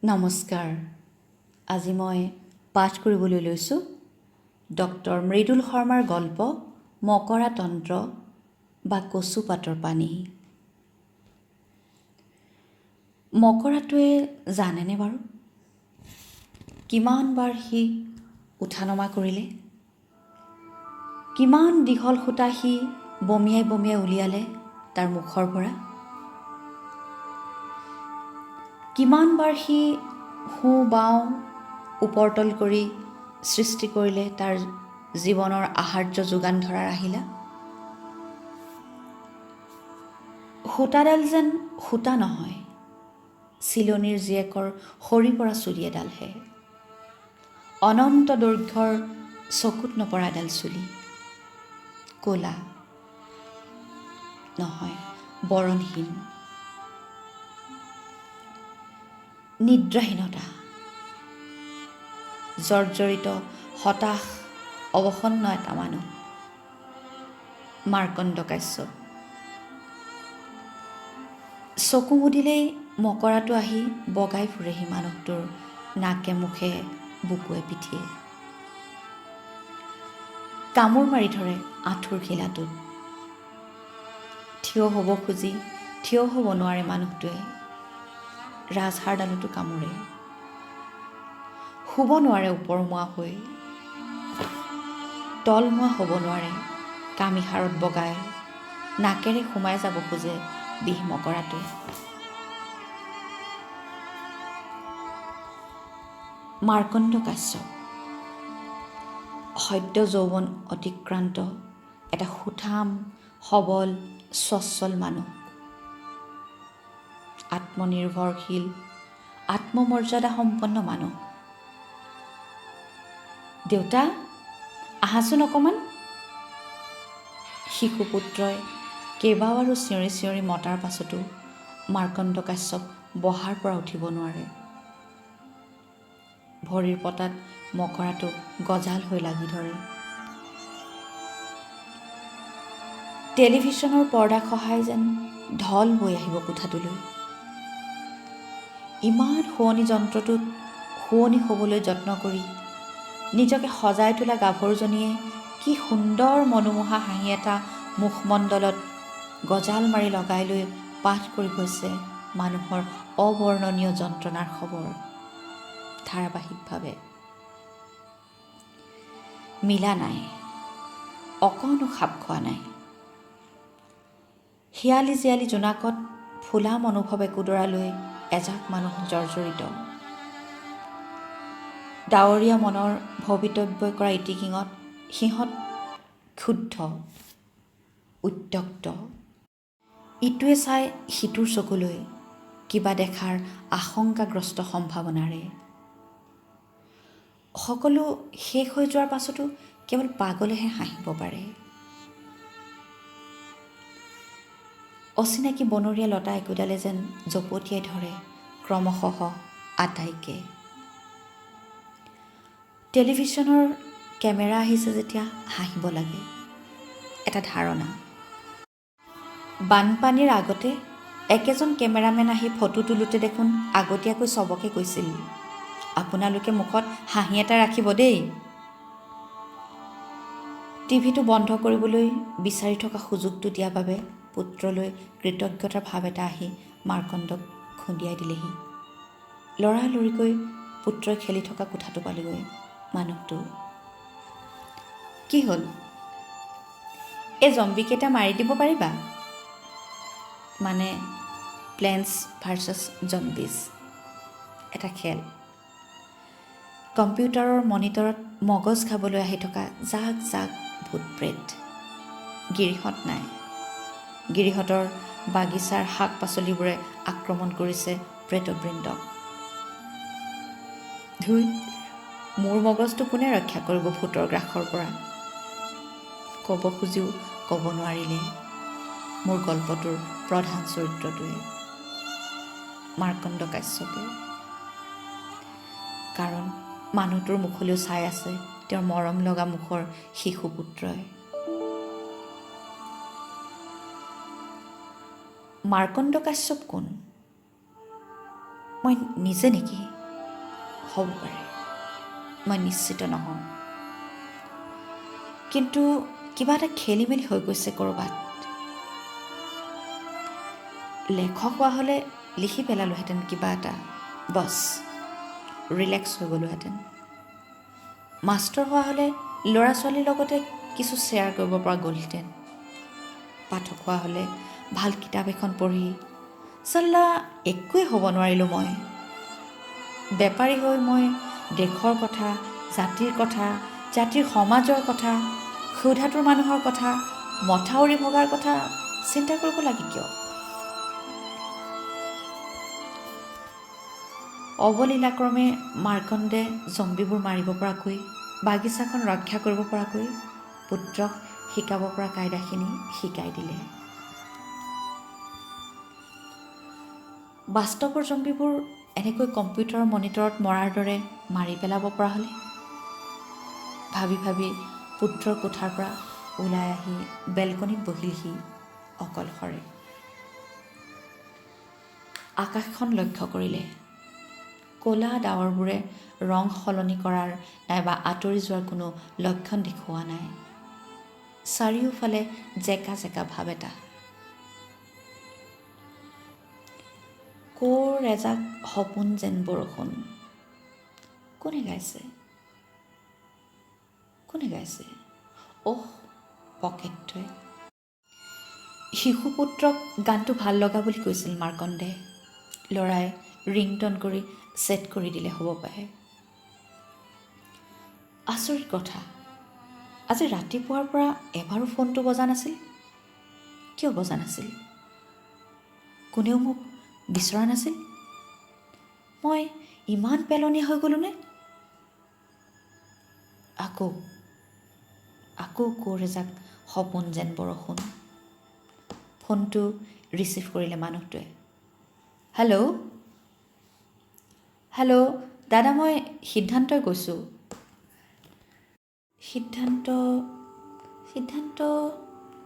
নমস্কাৰ। আজি মই পাঠ কৰিবলৈ লৈছোঁ ডক্টৰ মৃদুল শৰ্মাৰ গল্প মকৰা তন্ত্ৰ বা কচুপাতৰ পানী। মকৰাটোৱে জানেনে বাৰু কিমানবাৰ সি উঠা নমা কৰিলে, কিমান দীঘল সূতা সি বমিয়াই বমিয়াই উলিয়ালে তাৰ মুখৰ পৰা, কিমানবাৰ সি সোঁ বাওঁ ওপৰতল কৰি সৃষ্টি কৰিলে তাৰ জীৱনৰ আহাৰ্য যোগান ধৰাৰ আহিলা। সূতাডাল যেন সূতা নহয়, চিলনীৰ জীয়েকৰ সৰি পৰা চুলি এডালহে, অনন্ত দৈৰ্ঘ্যৰ চকুত নপৰা এডাল চুলি, ক'লা নহয় বৰণহীন, নিদ্ৰাহীনতা, জৰ্জৰিত হতাশ অৱসন্ন এটা মানুহ মাৰ্কণ্ড কাশ্যপ। চকু মুদিলেই মকৰাটো আহি বগাই ফুৰেহি মানুহটোৰ নাকে মুখে বুকুৱে পিঠিয়ে, কামোৰ মাৰি ধৰে আঁঠুৰ শিলাটোত। থিয় হ'ব খুজি থিয় হ'ব নোৱাৰে মানুহটোৱে, ৰাজহাড়ডালতো কামোৰে, শুব নোৱাৰে ওপৰমুৱা হৈ, তলমুৱা হ'ব নোৱাৰে কামিহাৰত বগাই, নাকেৰে সোমাই যাব খোজে বিহ মকৰাটোৱে। মাৰ্কণ্ড কাশ্যপ সদ্য যৌৱন অতিক্ৰান্ত এটা সুঠাম সবল স্বচ্ছল মানুহ, আত্মনিৰ্ভৰশীল আত্মমৰ্যাদা সম্পন্ন মানুহ। দেউতা আহাচোন অকণমান, শিশুপুত্ৰই কেইবাবাৰো চিঞৰি চিঞৰি মতাৰ পাছতো মাৰ্কণ্ড কাশ্যপ বহাৰ পৰা উঠিব নোৱাৰে। ভৰিৰ পতাত মকৰাটো গজাল হৈ লাগি ধৰে। টেলিভিছনৰ পৰ্দা খহাই যেন ঢল বৈ আহিব কোঠাটোলৈ। ইমান শুৱনি যন্ত্ৰটোত শুৱনি হ'বলৈ যত্ন কৰি নিজকে সজাই তোলা গাভৰুজনীয়ে কি সুন্দৰ মনোমোহা হাঁহি এটা মুখমণ্ডলত গজাল মাৰি লগাই লৈ পাঠ কৰি গৈছে মানুহৰ অবৰ্ণনীয় যন্ত্ৰণাৰ খবৰ ধাৰাবাহিকভাৱে। মিলা নাই, অকণো খাপ খোৱা নাই। শিয়ালি জীয়ালি জোনাকত ফুলা মনোভৱ একোডৰা লৈ এজাক মানুহ জৰ্জৰিত, ডাৱৰীয়া মনৰ ভবিতব্যই কৰা ইটিকিঙত সিহঁত ক্ষুব্ধ উত্ত্যক্ত, ইটোৱে চাই সিটোৰ চকুলৈ কিবা দেখাৰ আশংকাগ্ৰস্ত সম্ভাৱনাৰে। সকলো শেষ হৈ যোৱাৰ পাছতো কেৱল পাগলেহে হাঁহিব পাৰে। অচিনাকি বনৰীয়া লতা একোডালে যেন জপতিয়াই ধৰে ক্ৰমশঃ আটাইকে। টেলিভিছনৰ কেমেৰা আহিছে যেতিয়া হাঁহিব লাগে, এটা ধাৰণা। বানপানীৰ আগতে একেজন কেমেৰামেন আহি ফটো তোলোতে দেখোন আগতীয়াকৈ চবকে কৈছিল, আপোনালোকে মুখত হাঁহি এটা ৰাখিব দেই। টিভিটো বন্ধ কৰিবলৈ বিচাৰি থকা সুযোগটো দিয়াৰ বাবে পুত্ৰলৈ কৃতজ্ঞতাৰ ভাৱ এটা আহি মাৰ্কণ্ডক খুন্দিয়াই দিলেহি। লৰালৰিকৈ পুত্ৰই খেলি থকা কোঠাটো পালেগৈ মানুহটো। কি হ'ল, এই জম্বিকেইটা মাৰি দিব পাৰিবা? মানে প্লেণ্টছ ভাৰ্চাছ জম্বিজ, এটা খেল। কম্পিউটাৰৰ মনিটৰত মগজ খাবলৈ আহি থকা জাক জাক ভূত প্ৰেত। গিৰিহঁত নাই, গিৰিহঁতৰ বাগিচাৰ শাক পাচলিবোৰে আক্ৰমণ কৰিছে প্ৰেতবৃন্দক। ধুই মোৰ মগজটো কোনে ৰক্ষা কৰিব ভূতৰ গ্ৰাসৰ পৰা? ক'ব খুজিও ক'ব নোৱাৰিলে মোৰ গল্পটোৰ প্ৰধান চৰিত্ৰটোৱে, মাৰ্কণ্ড কাশ্যপে। কাৰণ মানুহটোৰ মুখলৈও চাই আছে তেওঁৰ মৰম লগা মুখৰ শিশুপুত্ৰই। মাৰ্কণ্ড কাশ্যপ কোন? মই নিজে নেকি? হ'ব পাৰে, মই নিশ্চিত নহওঁ, কিন্তু কিবা এটা খেলি মেলি হৈ গৈছে ক'ৰবাত। লেখক হোৱা হ'লে লিখি পেলালোহেঁতেন কিবা এটা, বছ ৰিলেক্স হৈ গ'লোহেঁতেন। মাষ্টৰ হোৱা হ'লে ল'ৰা ছোৱালীৰ লগতে কিছু শ্বেয়াৰ কৰিব পৰা গ'লহেঁতেন। পাঠক হোৱা হ'লে ভাল কিতাপ এখন পঢ়ি চাল্লা একোৱেই হ'ব নোৱাৰিলোঁ মই। বেপাৰী হৈ মই দেশৰ কথা, জাতিৰ কথা, জাতিৰ সমাজৰ কথা, ক্ষুধাতুৰ মানুহৰ কথা, মথাউৰি ভগাৰ কথা চিন্তা কৰিব লাগে কিয়? অৱলীলাক্ৰমে মাৰ্কণ্ডে জম্বিবোৰ মাৰিব পৰাকৈ, বাগিচাখন ৰক্ষা কৰিব পৰাকৈ পুত্ৰক শিকাব পৰা কাইদাখিনি শিকাই দিলে। বাস্তৱৰ জম্বিবোৰ এনেকৈ কম্পিউটাৰৰ মনিটৰত মৰাৰ দৰে মাৰি পেলাব পৰা হ'লে? ভাবি ভাবি পুত্ৰৰ কোঠাৰ পৰা ওলাই আহি বেলকনিত বহিলহি অকলশৰে। আকাশখন লক্ষ্য কৰিলে। ক'লা ডাৱৰবোৰে ৰং সলনি কৰাৰ নাইবা আঁতৰি যোৱাৰ কোনো লক্ষণ দেখুওৱা নাই। চাৰিওফালে জেকা জেকা ভাৱ এটা। ক'ৰ এজাক সপোন যেন বৰষুণ। কোনে গাইছে? কোনে গাইছে? অহ, পকেটটোৱে। শিশুপুত্ৰক গানটো ভাল লগা বুলি কৈছিল মাৰ্কণ্ডে। ল'ৰাই ৰিংটন কৰি ছেট কৰি দিলে হ'ব পাৰে। আচৰিত কথা, আজি ৰাতিপুৱাৰ পৰা এবাৰো ফোনটো বজা নাছিল। কিয় বজা নাছিল? কোনেও মোক বিচৰা নাছিল? মই ইমান পেলনীয়া হৈ গ'লোনে? আকৌ ক'ৰ এজাক সপোন যেন বৰষুণ। ফোনটো ৰিচিভ কৰিলে মানুহটোৱে। হেল্ল', দাদা, মই সিদ্ধান্তই কৈছোঁ। সিদ্ধান্ত?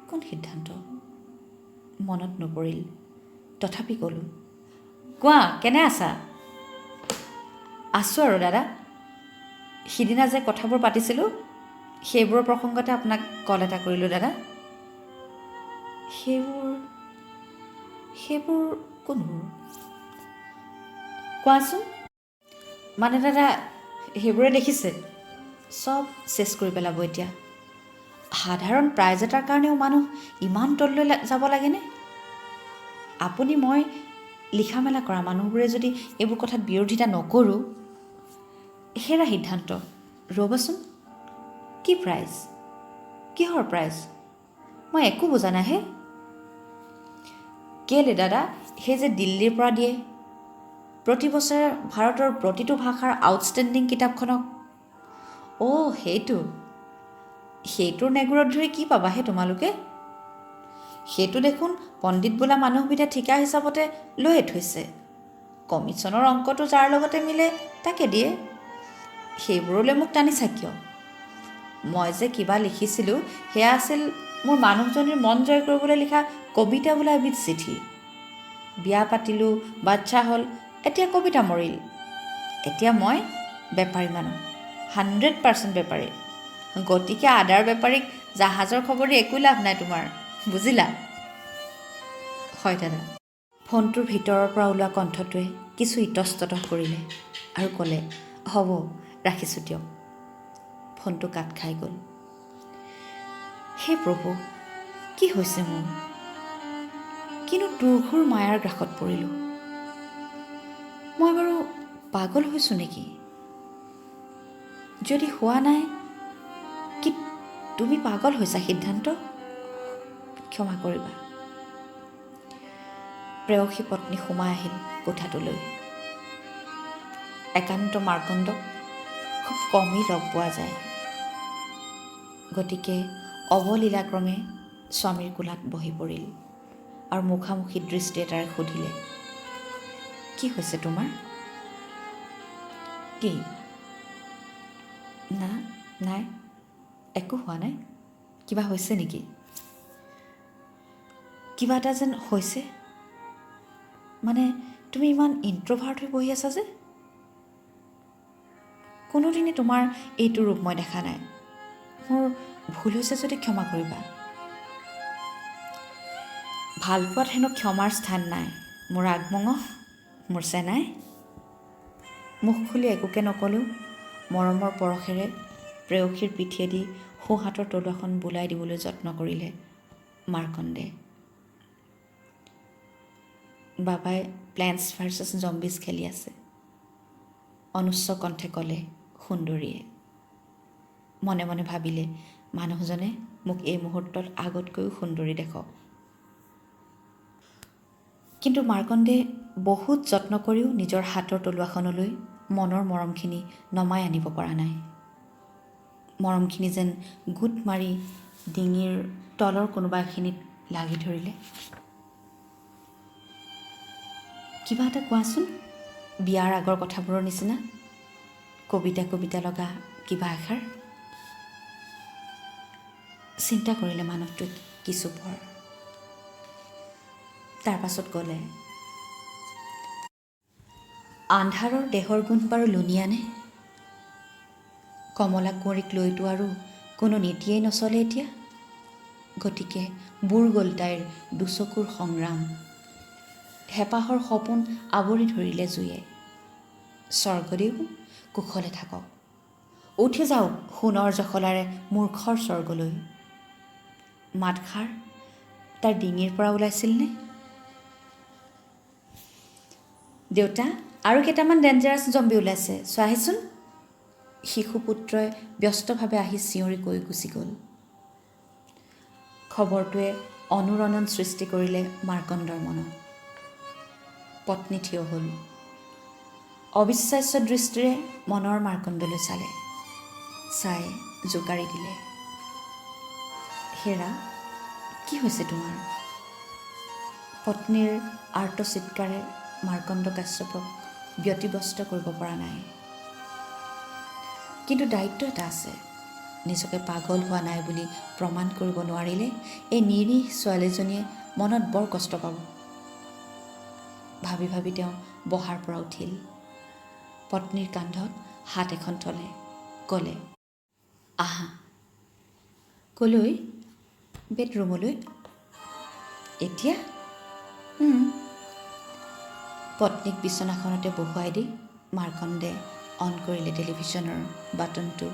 কোন সিদ্ধান্ত? মনত নপৰিল, তথাপি ক'লোঁ, কোৱা, কেনে আছা? আছোঁ আৰু দাদা। সিদিনা যে কথাবোৰ পাতিছিলোঁ, সেইবোৰৰ প্ৰসংগতে আপোনাক কল এটা কৰিলোঁ দাদা। সেইবোৰ কোনবোৰ? কোৱাচোন। মানে দাদা, সেইবোৰে দেখিছে চব চেছ কৰি পেলাব এতিয়া। সাধাৰণ প্ৰাইজ এটাৰ কাৰণেও মানুহ ইমান তললৈ যাব লাগেনে? আপুনি মই লিখা মেলা কৰা মানুহবোৰে যদি এইবোৰ কথাত বিৰোধিতা নকৰোঁ, সেয়া সিদ্ধান্ত। ৰ'বচোন, কি প্ৰাইজ? কিহৰ প্ৰাইজ? মই একো বুজা নাই হে। কেলে দাদা, সেই যে দিল্লীৰ পৰা দিয়ে প্ৰতি বছৰে ভাৰতৰ প্ৰতিটো ভাষাৰ আউটষ্টেণ্ডিং কিতাপখনক। অ' সেইটোৰ নেগুৰত ধৰি কি পাবাহে তোমালোকে? সেইটো দেখোন পণ্ডিত বোলা মানুহবিধে ঠিকা হিচাপতে লৈয়ে থৈছে। কমিশ্যনৰ অংকটো যাৰ লগতে মিলে তাকে দিয়ে। সেইবোৰলৈ মোক টানিছা কিয়? মই যে কিবা লিখিছিলোঁ সেয়া আছিল মোৰ মানুহজনীৰ মন জয় কৰিবলৈ লিখা কবিতা বোলা এবিধ চিঠি। বিয়া পাতিলোঁ, বাচ্চা হ'ল, এতিয়া কবিতা মৰিল। এতিয়া মই বেপাৰী মানুহ, 100% বেপাৰী। গতিকে আদাৰ বেপাৰীক জাহাজৰ খবৰ দি একো লাভ নাই তোমাৰ, বুজিলা? হয় দাদা। ফোনটোৰ ভিতৰৰ পৰা ওলোৱা কণ্ঠটোৱে কিছু ইতস্ততঃ কৰিলে আৰু ক'লে, হ'ব, ৰাখিছোঁ দিয়ক। ফোনটো কাট খাই গ'ল। হে প্ৰভু, কি হৈছে মোৰ? কিনো দুৰ্ঘোৰ মায়াৰ গ্ৰাসত পৰিলোঁ। মই বাৰু পাগল হৈছোঁ নেকি? যদি হোৱা নাই, কি তুমি পাগল হৈছা সিদ্ধান্ত? ক্ষমা কৰিবা। প্ৰেয়সী পত্নী সোমাই আহিল কোঠাটোলৈ। একান্ত মাৰ্কণ্ডক খুব কমেই লগ পোৱা যায়। গতিকে অৱলীলাক্ৰমে স্বামীৰ কোলাত বহি পৰিল আৰু মুখামুখি দৃষ্টি এটাৰে সুধিলে, কি হৈছে তোমাৰ? কি? নাই, একো হোৱা নাই। কিবা হৈছে নেকি? কিবা এটা যেন হৈছে। মানে তুমি ইমান ইণ্ট্ৰভাৰ্ট হৈ বহি আছা যে? কোনোদিনে তোমাৰ এইটো ৰূপ মই দেখা নাই। মোৰ ভুল হৈছে যদি ক্ষমা কৰিবা। ভালপোৱাত হেনো ক্ষমাৰ স্থান নাই। মোৰ আগমঙহ, মোৰ চেনাই। মুখ খুলি একোকে নকলেও মৰমৰ পৰশেৰে প্ৰেয়সীৰ পিঠিয়েদি সোঁহাতৰ তলুৱাখন বোলাই দিবলৈ যত্ন কৰিলে মাৰ্কণ্ডে। বাবাই প্লেণ্টছ ভাৰ্চেছ জম্বিজ খেলি আছে, অনুচ্চ কণ্ঠে ক'লে সুন্দৰীয়ে। মনে মনে ভাবিলে মানুহজনে মোক এই মুহূৰ্তত আগতকৈও সুন্দৰী দেখক। কিন্তু মাৰ্কণ্ডে বহুত যত্ন কৰিও নিজৰ হাতৰ তলুৱাখনলৈ মনৰ মৰমখিনি নমাই আনিব পৰা নাই। মৰমখিনি যেন গোট মাৰি ডিঙিৰ তলৰ কোনোবা এখিনিত লাগি ধৰিলে। কিবা এটা কোৱাচোন, বিয়াৰ আগৰ কথাবোৰৰ নিচিনা, কবিতা লগা কিবা এষাৰ। চিন্তা কৰিলে মানুহটোৱে কিছু পৰ। তাৰ পাছত ক'লে, আন্ধাৰৰ দেহৰ গুণ বাৰু লুণীয়ানে? কমলা কুঁৱৰীক লৈতো আৰু কোনো নীতিয়েই নচলে এতিয়া। গতিকে বুৰ গ'ল তাইৰ দুচকুৰ সংগ্ৰাম। হেঁপাহৰ সপোন আৱৰি ধৰিলে জুয়ে। স্বৰ্গদেউ কুশলে থাকক, উঠি যাওক সোণৰ জখলাৰে মূৰ্খৰ স্বৰ্গলৈ। মাতষাৰ তাৰ ডিঙিৰ পৰা ওলাইছিলনে? দেউতা, আৰু কেইটামান ডেঞ্জাৰাছ জম্বি ওলাইছে, চোৱাহিচোন। শিশুপুত্ৰই ব্যস্তভাৱে আহি চিঞৰি কৈ গুচি গ'ল। খবৰটোৱে অনুৰণন সৃষ্টি কৰিলে মাৰ্কণ্ডৰ মনত। পত্নী থিয় হ'ল। অবিশ্বাস্য দৃষ্টিৰে মনৰ মাৰ্কণ্ডলৈ চালে, চাই জোকাৰি দিলে, হেৰা, কি হৈছে তোমাৰ? পত্নীৰ আৰ্ত চিৎকাৰে মাৰ্কণ্ড কাশ্যপক ব্যতিব্যস্ত কৰিব পৰা নাই। কিন্তু দায়িত্ব এটা আছে। নিজকে পাগল হোৱা নাই বুলি প্ৰমাণ কৰিব নোৱাৰিলে এই নিৰীহ ছোৱালীজনীয়ে মনত বৰ কষ্ট পাব। ভাবি ভাবি তেওঁ বহাৰ পৰা উঠিল। পত্নীৰ কান্ধত হাত এখন থলে, ক'লে, আহা। ক'লৈ? বেডৰুমলৈ। এতিয়া? পত্নীক বিচনাখনতে বহুৱাই দি মাৰ্কণ্ডে অন কৰিলে টেলিভিছনৰ বাটনটো।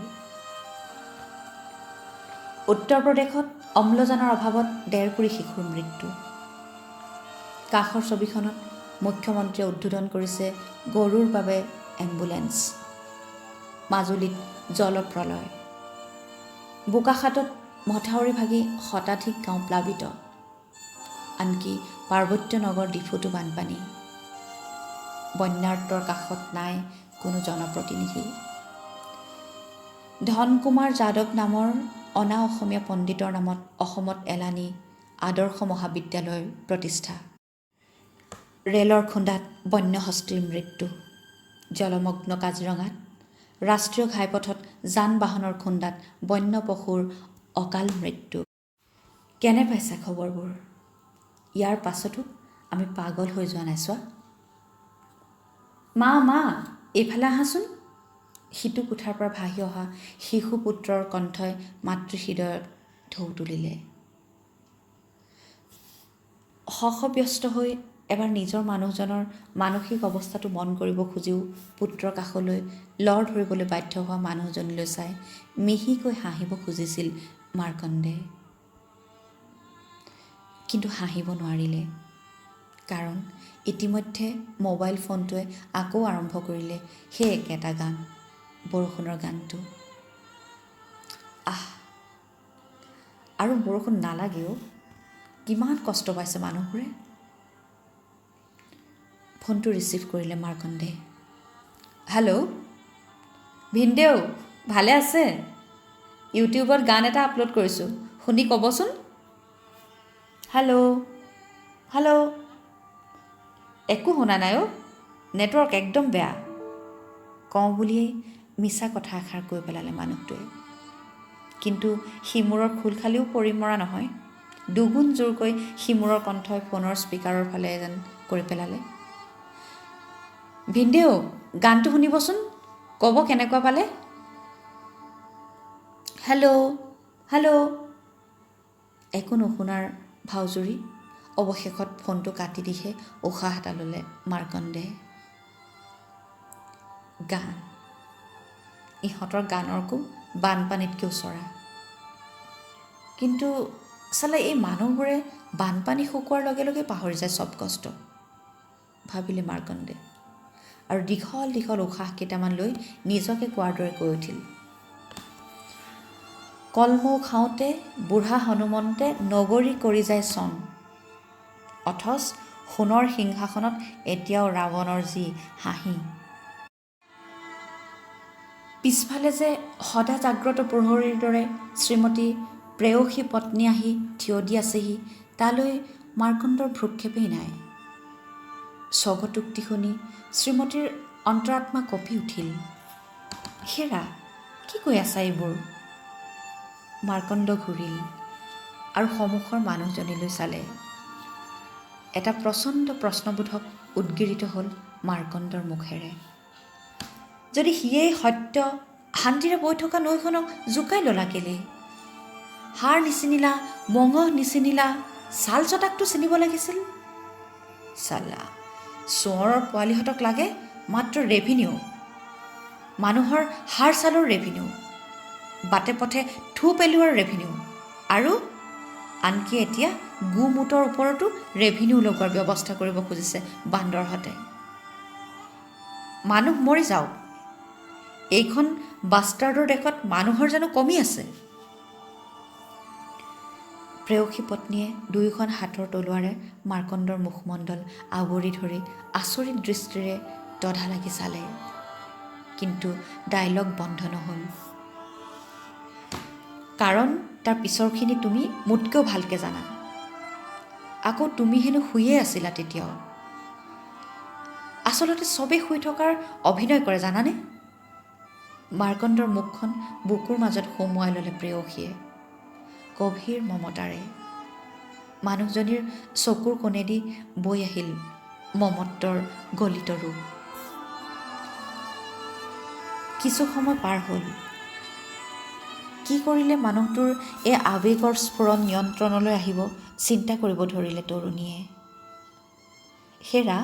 উত্তৰ প্ৰদেশত অম্লজানৰ অভাৱত ১.৫ কোটি শিশুৰ মৃত্যু। কাষৰ ছবিখনত মুখ্যমন্ত্ৰীয়ে উদ্বোধন কৰিছে গৰুৰ বাবে এম্বুলেন্স। মাজুলীত জলপ্ৰলয়। বোকাখাতত মথাউৰি ভাগি শতাধিক গাঁও প্লাবিত। আনকি পাৰ্বত্য নগৰ ডিফুতো বানপানী। বন্যাৰ্তৰ কাষত নাই কোনো জনপ্ৰতিনিধি। ধন কুমাৰ যাদৱ নামৰ অনা অসমীয়া পণ্ডিতৰ নামত অসমত এলানি আদৰ্শ মহাবিদ্যালয়ৰ প্ৰতিষ্ঠা। ৰেলৰ খুন্দাত বন্যহস্তীৰ মৃত্যু। জলমগ্ন কাজিৰঙাত ৰাষ্ট্ৰীয় ঘাইপথত যান বাহনৰ খুন্দাত বন্য পশুৰ অকাল মৃত্যু। কেনে পাইছা খবৰবোৰ? ইয়াৰ পাছতো আমি পাগল হৈ যোৱা নাই চোৱা। মা, এইফালে আহাচোন। সিটো কোঠাৰ পৰা ভাহি অহা শিশুপুত্ৰৰ কণ্ঠই মাতৃহৃদয়ত ঢৌ তুলিলে। শশব্যস্ত হৈ এবাৰ নিজৰ মানুহজনৰ মানসিক অৱস্থাটো মন কৰিব খুজিও পুত্ৰৰ কাষলৈ লৰ ধৰিবলৈ বাধ্য হোৱা মানুহজনীলৈ চাই মিহিকৈ হাঁহিব খুজিছিল মাৰ্কণ্ডে। কিন্তু হাঁহিব নোৱাৰিলে। কাৰণ ইতিমধ্যে মোবাইল ফোনটোৱে আকৌ আৰম্ভ কৰিলে সেই একেটা গান, বৰষুণৰ গানটো। আৰু বৰষুণ নালাগেও, কিমান কষ্ট পাইছে মানুহবোৰে। ফোনটো ৰিচিভ কৰিলে মাৰ্কণ্ডে। হেল্ল', ভিনদেউ ভালে আছে? ইউটিউবত গান এটা আপলোড কৰিছোঁ, শুনি ক'বচোন। হেল্ল', একো শুনা নাই অ', নেটৱৰ্ক একদম বেয়া। কওঁ বুলিয়েই মিছা কথা এষাৰ কৈ পেলালে মানুহটোৱে। কিন্তু সিমূৰৰ খোল খালেও পৰি মৰা নহয়। দুগুণ জোৰকৈ সিমূৰৰ কণ্ঠই ফোনৰ স্পীকাৰৰ ফালে যেন কৰি পেলালে। ভিনদেউ গানটো শুনিবচোন, ক'ব কেনেকুৱা পালে। Hello' hello'. একো নুশুনাৰ ভাওজুৰি অৱশেষত ফোনটো কাটি দিহে উশাহ এটা ল'লে মাৰ্কণ্ডে। গান, ইহঁতৰ গানৰকো বানপানীতকৈ ওচৰা। কিন্তু চালে এই মানুহবোৰে বানপানী শুকোৱাৰ লগে লগে পাহৰি যায় চব কষ্ট, ভাবিলে মাৰ্কণ্ডে। আৰু দীঘল দীঘল উশাহ কেইটামান লৈ নিজকে কোৱাৰ দৰে কৈ উঠিল, কলমৌ খাওঁতে বুঢ়া হনুমন্তে নগৰী কৰি যায় চন, অথচ সোণৰ সিংহাসনত এতিয়াও ৰাৱণৰ যি হাঁহি। পিছফালে যে সদা জাগ্ৰত প্ৰহৰীৰ দৰে শ্ৰীমতী প্ৰেয়সী পত্নী আহি থিয় দি আছেহি, তালৈ মাৰ্কণ্ডৰ ভ্ৰূক্ষেপেই নাই। স্বগতোক্তি শুনি শ্ৰীমতীৰ অন্তৰাত্মা কঁপি উঠিল। হেৰা, কি কৈ আছা এইবোৰ? মাৰ্কণ্ড ঘূৰিল আৰু সন্মুখৰ মানুহজনীলৈ চালে। এটা প্ৰচণ্ড প্ৰশ্নবোধক উদ্গিৰিত হ'ল মাৰ্কণ্ডৰ মুখেৰে। যদি সিয়েই সত্য, শান্তিৰে বৈ থকা নৈখনক জোকাই ল'লা কেলে? হাৰ নিচিনিলা, মঙহ নিচিনিলা, ছাল চটাকটো চিনিব লাগিছিল। চালা, চোঁৱৰৰ পোৱালিহঁতক লাগে মাত্ৰ ৰেভিনিউ, মানুহৰ হাৰ ছালৰ ৰেভিনিউ, বাটে পথে থু পেলোৱাৰ ৰেভিনিউ, আৰু আনকি এতিয়া গোমুটৰ ওপৰতো ৰেভিনিউ লগোৱাৰ ব্যৱস্থা কৰিব খুজিছে বান্দৰহঁতে। মানুহ মৰি যাওক, এইখন বাষ্টাৰ্ডৰ দেশত মানুহৰ জানো কমি আছে? প্ৰেয়সী পত্নীয়ে দুয়োখন হাতৰ তলুৱাৰে মাৰ্কণ্ডৰ মুখমণ্ডল আৱৰি ধৰি আচৰিত দৃষ্টিৰে তধা লাগি চালে, কিন্তু ডাইলগ বন্ধ নহ'ল। কাৰণ তাৰ পিছৰখিনি তুমি মোতকৈও ভালকৈ জানা। আকৌ তুমি হেনো শুইয়ে আছিলা তেতিয়াও। আচলতে চবেই শুই থকাৰ অভিনয় কৰে জানানে? মাৰ্কণ্ডৰ মুখখন বুকুৰ মাজত সুমুৱাই ল'লে প্ৰেয়সীয়ে গভীৰ মমতাৰে। মানুহজনীৰ চকুৰ কোণেদি বৈ আহিল মমত্বৰ গলিত ৰূপ। কিছু সময় পাৰ হ'ল। কি কৰিলে মানুহটোৰ এই আৱেগৰ স্ফুৰণ নিয়ন্ত্ৰণলৈ আহিব চিন্তা কৰিব ধৰিলে তৰুণীয়ে। হেৰা,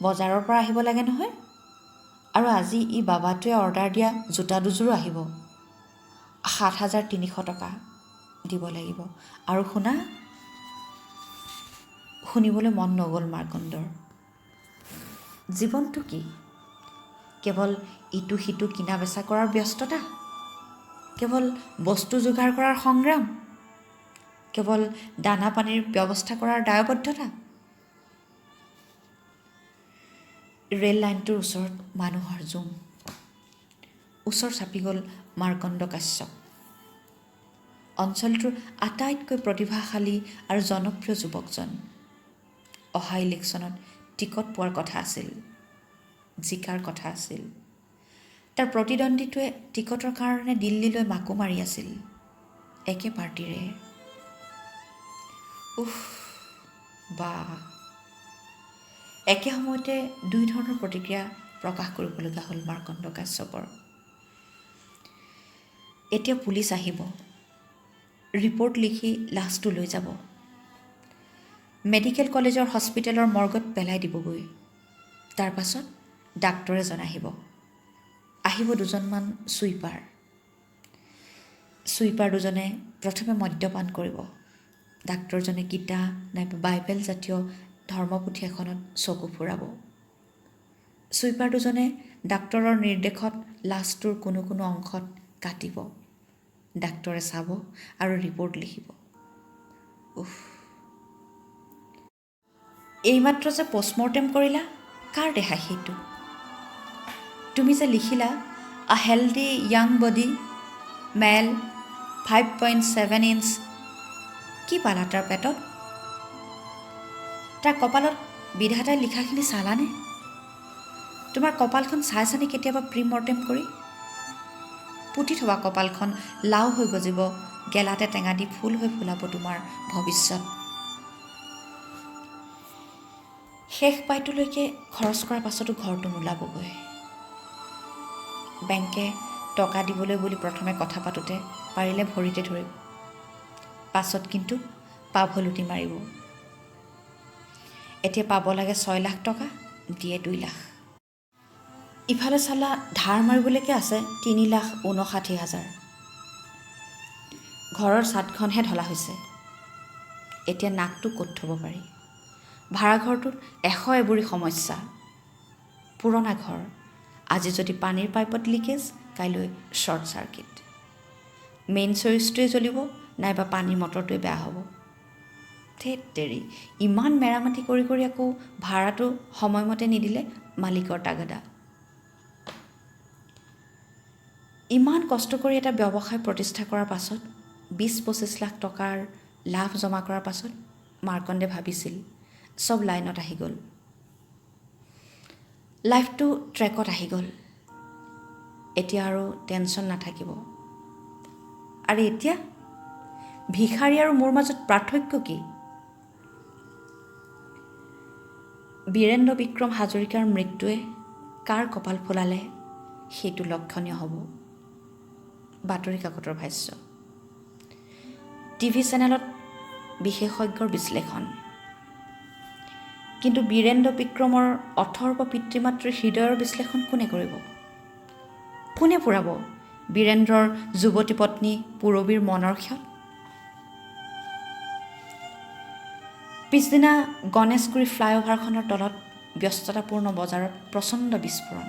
বজাৰৰ পৰা আহিব লাগে নহয়, আৰু আজি ই বাবাটোৱে অৰ্ডাৰ দিয়া জোতা দুযোৰো আহিব। ৭,৩০০ টকা দিব লাগিব। আৰু শুনা। শুনিবলৈ মন নগ'ল মাৰ্কণ্ডৰ। জীৱনটো কি? কেৱল ইটো সিটো কিনা বেচা কৰাৰ ব্যস্ততা? কেৱল বস্তু যোগাৰ কৰাৰ সংগ্ৰাম? কেৱল দানা পানীৰ ব্যৱস্থা কৰাৰ দায়বদ্ধতা? ৰেল লাইনটোৰ ওচৰত মানুহৰ জুম। ওচৰ চাপি গ'ল মাৰ্কণ্ড কাশ্যপ। অঞ্চলটোৰ আটাইতকৈ প্ৰতিভাশালী আৰু জনপ্ৰিয় যুৱকজন। অহা ইলেকশ্যনত টিকট পোৱাৰ কথা আছিল, জিকাৰ কথা আছিল। তাৰ প্ৰতিদ্বন্দ্বীটোৱে টিকটৰ কাৰণে দিল্লীলৈ মাকো মাৰি আছিল, একে পাৰ্টিৰে। বা, একে সময়তে দুই ধৰণৰ প্ৰতিক্ৰিয়া প্ৰকাশ কৰিবলগা হ'ল মাৰ্কণ্ড কাশ্যপৰ। এতিয়া পুলিচ আহিব, ৰিপৰ্ট লিখি লাছটো লৈ যাব, মেডিকেল কলেজৰ হস্পিটেলৰ মৰ্গত পেলাই দিবগৈ। তাৰ পাছত ডাক্তৰ এজন আহিব, দুজনমান ছুইপাৰ দুজনে প্ৰথমে মদ্যপান কৰিব। ডাক্তৰজনে গীতা নাইবা বাইবেল জাতীয় ধৰ্মপুথি এখনত চকু ফুৰাব। ছুইপাৰ দুজনে ডাক্তৰৰ নিৰ্দেশত লাছটোৰ কোনো কোনো অংশত কাটিব। ডাক্তৰে চাব আৰু ৰিপৰ্ট লিখিব। এইমাত্ৰ যে পষ্টমৰ্টেম কৰিলা, কাৰ দেহা সেইটো? তুমি যে লিখিলা আ হেল্ডি য়াং বডি, মেল, 5.7 ইঞ্চ, কি পালা তাৰ পেটত? তাৰ কপালত বিধাতাই লিখাখিনি চালানে? তোমাৰ কপালখন চাইছানে কেতিয়াবা প্ৰি মৰ্টেম কৰি? পুতি থবা কপালখন, লাও হৈ গজিব, গেলাতে টেঙা দি ফুল হৈ ফুলাব তোমাৰ ভৱিষ্যত। শেষ পাইটোলৈকে খৰচ কৰাৰ পাছতো ঘৰটো নোলাবগৈ। বেংকে টকা দিবলৈ বুলি প্ৰথমে কথা পাতোঁতে পাৰিলে ভৰিতে ধৰিব, পাছত কিন্তু পাভলুটি মাৰিব। এতিয়া পাব লাগে 6 লাখ টকা, দিয়ে 2 লাখ। ইফালে চালা ধাৰ মাৰিবলৈকে আছে 3,59,000। ঘৰৰ ছাদখনহে ঢলা হৈছে। এতিয়া নাকটো ক'ত থ'ব পাৰি। ভাড়াঘৰটোত 100 এবুৰি সমস্যা। পুৰণা ঘৰ, আজি যদি পানীৰ পাইপত লিকেজ, কাইলৈ শ্বৰ্ট চাৰ্কিট। মেইন চুইচটোৱে জ্বলিব, নাইবা পানীৰ মটৰটোৱে বেয়া হ'ব। ধেৎ তেৰি, ইমান মেৰামতি কৰি কৰি আকৌ ভাড়াটো সময়মতে নিদিলে মালিকৰ তাগাদা। ইমান কষ্ট কৰি এটা ব্যৱসায় প্ৰতিষ্ঠা কৰাৰ পাছত 20-25 লাখ টকাৰ লাভ জমা কৰাৰ পাছত মাৰ্কণ্ডে ভাবিছিল চব লাইনত আহি গ'ল, লাইফটো ট্ৰেকত আহি গ'ল, এতিয়া আৰু টেনশ্যন নাথাকিব। আৰু এতিয়া ভিখাৰী আৰু মোৰ মাজত পাৰ্থক্য কি? বীৰেন্দ্ৰ বিক্ৰম হাজৰিকাৰ মৃত্যুৱে কাৰ কপাল ফুলালে সেইটো লক্ষণীয় হ'ব। বাতৰি কাকতৰ ভাষ্য, টিভি চেনেলত বিশেষজ্ঞৰ বিশ্লেষণ। কিন্তু বীৰেন্দ্ৰ বিক্ৰমৰ অথৰ্ব পিতৃ মাতৃৰ হৃদয়ৰ বিশ্লেষণ কোনে কৰিব? কোনে পুৰাব বীৰেন্দ্ৰৰ যুৱতী পত্নী পূৰবীৰ মনৰ ক্ষত? পিছদিনা গণেশগুৰি ফ্লাইঅভাৰখনৰ তলত ব্যস্ততাপূৰ্ণ বজাৰত প্ৰচণ্ড বিস্ফোৰণ।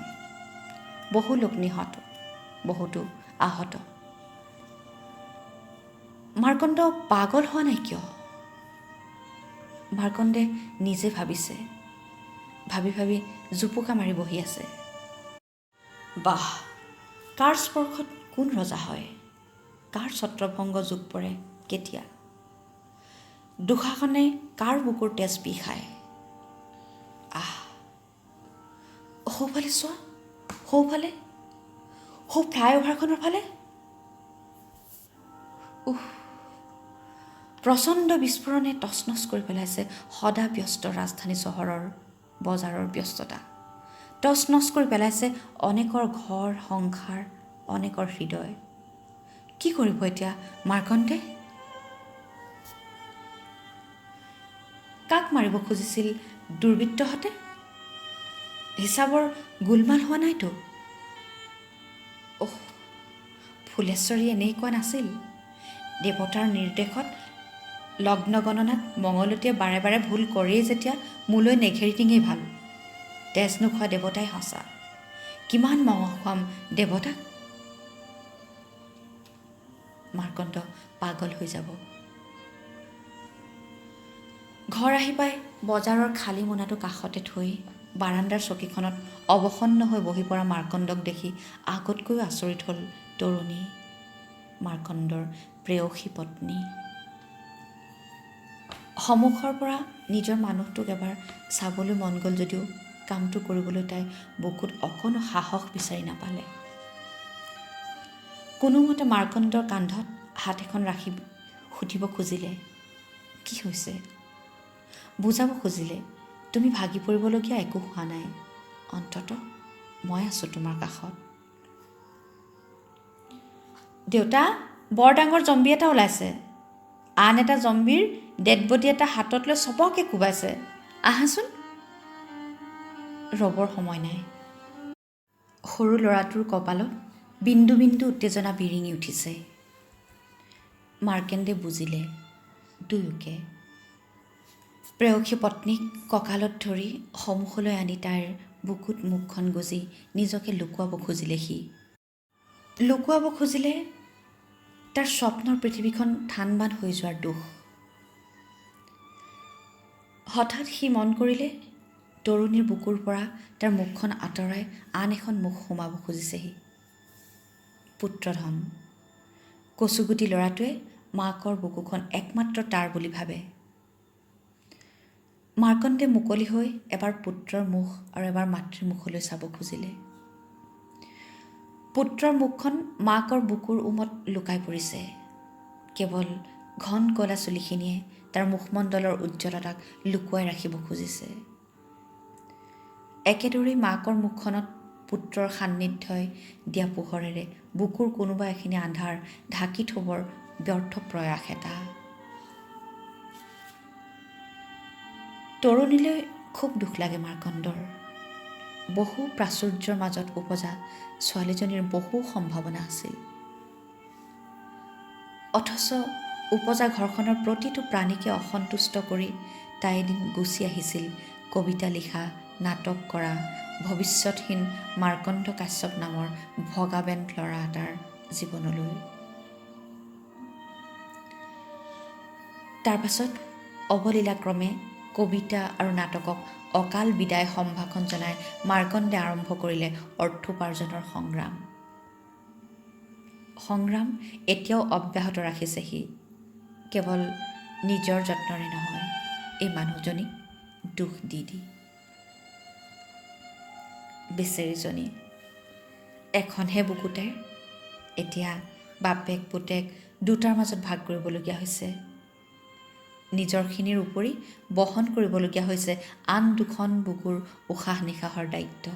বহু লোক নিহত, বহুতো আহত। মাৰ্কণ্ড পাগল হোৱা নাই কিয়? মাৰ্কণ্ডে নিজে ভাবিছে, ভাবি ভাবি জুপুকা মাৰি বহি আছে। বাহ, কাৰ স্পৰ্শত কোন ৰজা হয়, কাৰ ছত্ৰভংগ যোগ পৰে কেতিয়া, দুঃশাসনে কাৰ বুকুৰ তেজ পি খায়। সৌফালে চোৱা, সৌফালে, সৌ ফ্লাইঅভাৰখনৰ ফালে। প্ৰচণ্ড বিস্ফোৰণে তছনছ কৰি পেলাইছে সদা ব্যস্ত ৰাজধানী চহৰৰ বজাৰৰ ব্যস্ততা। তছনছ কৰি পেলাইছে অনেকৰ ঘৰ সংসাৰ, অনেকৰ হৃদয়। কি কৰিব এতিয়া মাৰ্কণ্ডে? কাক মাৰিব খুজিছিল দুৰ্বৃত্তহঁতে? হিচাপৰ গোলমাল হোৱা নাইতো? ফুলেশ্বৰী এনেই কোৱা নাছিল। দেৱতাৰ নিৰ্দেশত লগ্ন গণনাত মঙলতীয়ে বাৰে বাৰে ভুল কৰেই যেতিয়া মোলৈ নেঘেৰি টিঙেই ভাল। তেজ নোখোৱা দেৱতাই সঁচা। কিমান মঙহ খুৱাম দেৱতাক? মাৰ্কণ্ড পাগল হৈ যাব। ঘৰ আহি পাই বজাৰৰ খালী মোনাটো কাষতে থৈ বাৰাণ্ডাৰ চকীখনত অৱসন্ন হৈ বহি পৰা মাৰ্কণ্ডক দেখি আগতকৈও আচৰিত হ'ল তৰুণী, মাৰ্কণ্ডৰ প্ৰেয়সী পত্নী। সন্মুখৰ পৰা নিজৰ মানুহটোক এবাৰ চাবলৈ মন গ'ল যদিও কামটো কৰিবলৈ তাই বুকুত অকণো সাহস বিচাৰি নাপালে। কোনোমতে মাৰ্কণ্ডৰ কান্ধত হাত এখন ৰাখি সুধিব খুজিলে, কি হৈছে? বুজাব খুজিলে, তুমি ভাগি পৰিবলগীয়া একো হোৱা নাই, অন্ততঃ মই আছোঁ তোমাৰ কাষত। দেউতা, বৰ ডাঙৰ জম্বি এটা ওলাইছে। আন এটা জম্বিৰ ডেডবডি এটা হাতত লৈ চবকে কোবাইছে, আহাচোন। ৰবৰ সময় নাই। সৰু ল'ৰাটোৰ কপালত বিন্দু বিন্দু উত্তেজনা বিৰিঙি উঠিছে। মাৰ্কণ্ডে বুজিলে দুয়োকে। প্ৰেয়সী পত্নীক কঁকালত ধৰি সন্মুখলৈ আনি তাইৰ বুকুত মুখখন গুজি নিজকে লুকুৱাব খুজিলে সি। লুকুৱাব খুজিলে তাৰ স্বপ্নৰ পৃথিৱীখন থান বান হৈ যোৱাৰ দুখ। হঠাৎ সি মন কৰিলে তৰুণীৰ বুকুৰ পৰা তাৰ মুখখন আঁতৰাই আন এখন মুখ সোমাব খুজিছে সি। পুত্ৰধন। কচুগুটি ল'ৰাটোৱে মাকৰ বুকুখন একমাত্ৰ তাৰ বুলি ভাবে। মাৰ্কণ্ডে মুকলি হৈ এবাৰ পুত্ৰৰ মুখ আৰু এবাৰ মাতৃৰ মুখলৈ চাব খুজিলে। পুত্ৰৰ মুখখন মাকৰ বুকুৰ উমত লুকাই পৰিছে। কেৱল ঘন ক'লা চুলিখিনিয়ে তাৰ মুখমণ্ডলৰ উজ্জ্বলতাক লুকুৱাই ৰাখিব খুজিছে। একেদৰেই মাকৰ মুখখনত পুত্ৰৰ সান্নিধ্যই দিয়া পোহৰেৰে বুকুৰ কোনোবা এখিনি আন্ধাৰ ঢাকি থবৰ ব্যৰ্থ প্ৰয়াস এটা। তৰুণীলৈ খুব দুখ লাগে মাৰ্কণ্ডৰ। বহু প্ৰাচুৰ্যৰ মাজত উপজা ছোৱালীজনীৰ বহু সম্ভাৱনা আছিল, অথচ উপজা ঘৰখনৰ প্ৰতিটো প্ৰাণীকে অসন্তুষ্ট কৰি তাই এদিন গুচি আহিছিল কবিতা লিখা, নাটক কৰা, ভৱিষ্যতহীন মাৰ্কণ্ড কাশ্যপ নামৰ ভগাবেণ্ট ল'ৰা এটাৰ জীৱনলৈ। তাৰ পাছত অৱলীলাক্ৰমে কবিতা আৰু নাটকক অকাল বিদায় সম্ভাষণ জনাই মাৰ্কণ্ডে আৰম্ভ কৰিলে অৰ্থোপাৰ্জনৰ সংগ্ৰাম। সংগ্ৰাম এতিয়াও অব্যাহত ৰাখিছে সি, কেৱল নিজৰ যত্নৰে নহয়, এই মানুহজনীক দুখ দি দি। বেচেৰীজনী এখনহে বুকুতে এতিয়া বাপেক পুতেক দুটাৰ মাজত ভাগ কৰিবলগীয়া হৈছে। নিজৰখিনিৰ উপৰি বহন কৰিবলগীয়া হৈছে আন দুখন বুকুৰ উশাহ নিশাহৰ দায়িত্ব।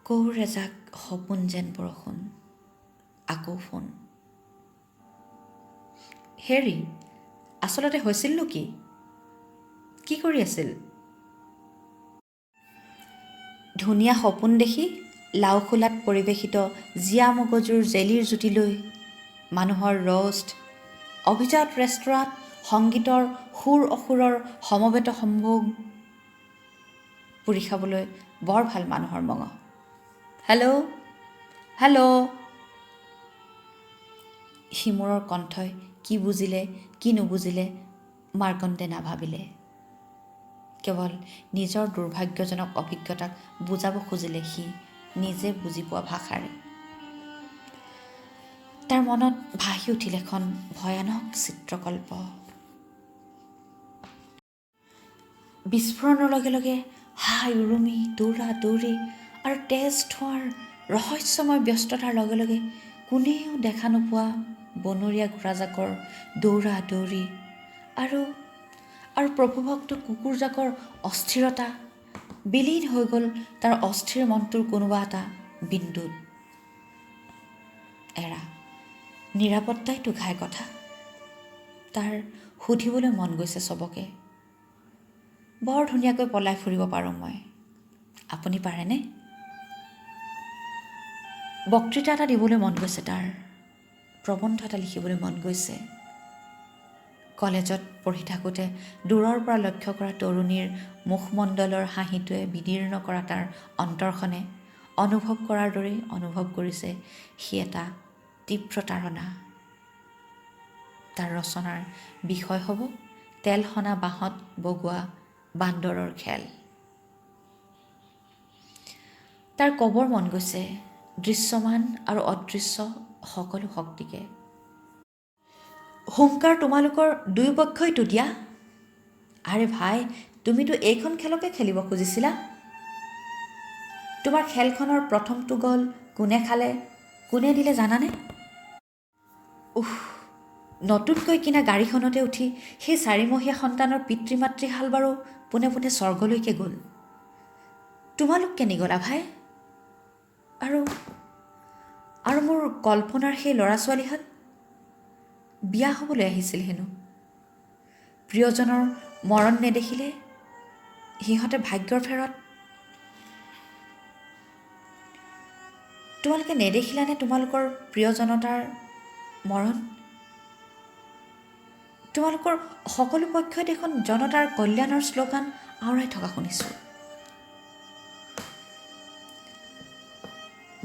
কৌৰ এজাক সপোন যেন বৰষুণ, আকৌ ফোন। হেৰি, আচলতে হৈছিলনো কি? কি কৰি আছিল? ধুনীয়া সপোন দেখি লাওখোলাত পৰিৱেশিত জীয়া মগজুৰ জেলিৰ জুতি লৈ মানুহৰ ৰ'ষ্ট, অভিজাত ৰেষ্টুৰাঁত সংগীতৰ সুৰ অসুৰৰ সমবেত সম্ভোগ পুৰি খাবলৈ বৰ ভাল মানুহৰ মঙহ। Hello' hello'. সিমূৰৰ কণ্ঠই কি বুজিলে কি নুবুজিলে মাৰ্কণ্ডে নাভাবিলে। কেৱল নিজৰ দুৰ্ভাগ্যজনক অভিজ্ঞতাক বুজাব খুজিলে সি নিজে বুজি পোৱা ভাষাৰে। তাৰ মনত ভাহি উঠিল এখন ভয়ানক চিত্ৰকল্প। বিস্ফোৰণৰ লগে লগে হাই উৰুমি, দৌৰা দৌৰি আৰু তেজ ধোঁৱাৰ ৰহস্যময় ব্যস্ততাৰ লগে লগে কোনেও দেখা নোপোৱা বনৰীয়া ঘোঁৰাজাকৰ দৌৰা দৌৰি আৰু প্ৰভুভক্ত কুকুৰজাকৰ অস্থিৰতা বিলীন হৈ গ'ল তাৰ অস্থিৰ মনটোৰ কোনোবা এটা বিন্দুত। এৰা, নিৰাপত্তাইতো ঘাই কথা। তাৰ সুধিবলৈ মন গৈছে চবকে। বৰ ধুনীয়াকৈ পলাই ফুৰিব পাৰোঁ মই, আপুনি পাৰেনে? বক্তৃতা এটা দিবলৈ মন গৈছে তাৰ, প্ৰবন্ধ এটা লিখিবলৈ মন গৈছে। কলেজত পঢ়ি থাকোঁতে দূৰৰ পৰা লক্ষ্য কৰা তৰুণীৰ মুখমণ্ডলৰ হাঁহিটোৱে বিদীৰ্ণ কৰা তাৰ অন্তৰখনে অনুভৱ কৰাৰ দৰেই অনুভৱ কৰিছে সি এটা তীব্ৰ তাৰণা। তাৰ ৰচনাৰ বিষয় হ'ব তেল সনা বাঁহত বগোৱা বান্দৰৰ খেল। তাৰ ক'বৰ মন গৈছে দৃশ্যমান আৰু অদৃশ্য সকলো শক্তিকে। হুংকাৰ তোমালোকৰ দুয়োপক্ষইতো দিয়া। আৰে ভাই, তুমিতো এইখন খেলকে খেলিব খুজিছিলা। তোমাৰ খেলখনৰ প্ৰথমটো গ'ল কোনে খালে, কোনে দিলে জানানে? নতুনকৈ কিনা গাড়ীখনতে উঠি সেই 4 মহীয়া সন্তানৰ পিতৃ মাতৃহাল বাৰু পোনে পোনে স্বৰ্গলৈকে গ'ল। তোমালোক কেনি গ'লা ভাই? আৰু মোৰ কল্পনাৰ সেই ল'ৰা ছোৱালীহাল বিয়া হ'বলৈ আহিছিল হেনো। প্ৰিয়জনৰ মৰণ নেদেখিলে সিহঁতে ভাগ্যৰ ফেৰত। তোমালোকে নেদেখিলানে তোমালোকৰ প্ৰিয়জনতাৰ মৰণ? তোমালোকৰ সকলো পক্ষই দেখোন জনতাৰ কল্যাণৰ শ্লোগান আওৰাই থকা শুনিছোঁ।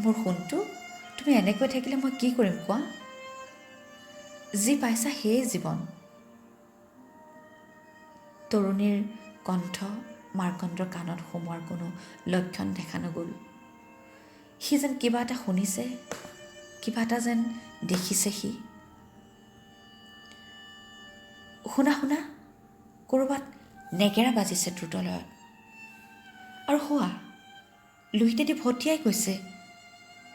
মোৰ সোণটো, তুমি এনেকৈ থাকিলে মই কি কৰিম কোৱা? যি পাইছা সেয়ে জীৱন। তৰুণীৰ কণ্ঠ মাৰ্কণ্ডৰ কাণত সোমোৱাৰ কোনো লক্ষণ দেখা নগ'ল। সি যেন কিবা এটা শুনিছে, কিবা এটা যেন দেখিছে সি। শুনা শুনা, ক'ৰবাত নেগেৰা বাজিছে দ্ৰুতলয়ত। আৰু হোৱা লুইতেদি ভটিয়াই গৈছে